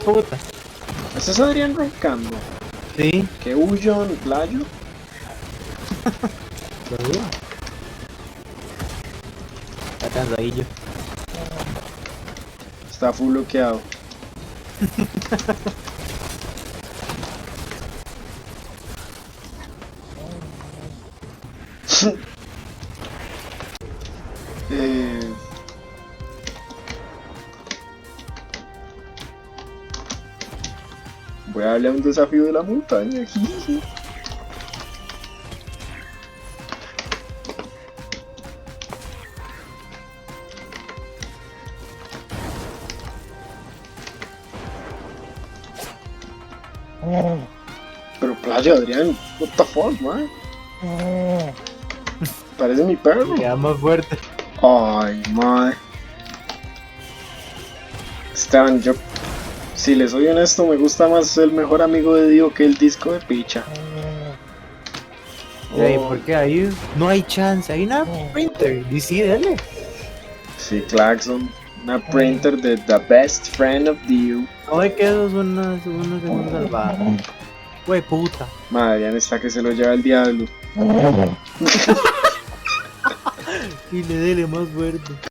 Puta. ¿Este es Adrián roncando? Sí. ¿Qué huyón, playo? Lo digo. Está cansadillo. Está full bloqueado. eh... Voy a darle a un desafío de la montaña. Jiji. Pero playo, Adrián, what the fuck, man? Parece mi perro. Queda más fuerte. Ay, madre. Esteban, yo, si les soy honesto, me gusta más el mejor amigo de Dio que el disco de picha. Ey, Oh, ¿por qué ahí no hay chance? Hay una printer. DC, dale. sí, Claxon. Una printer de The Best Friend of Dio. No me quedo unos segundos salvados. Güey, puta. Madre, Adrián está que se lo lleva el diablo. Y le dele más fuerte.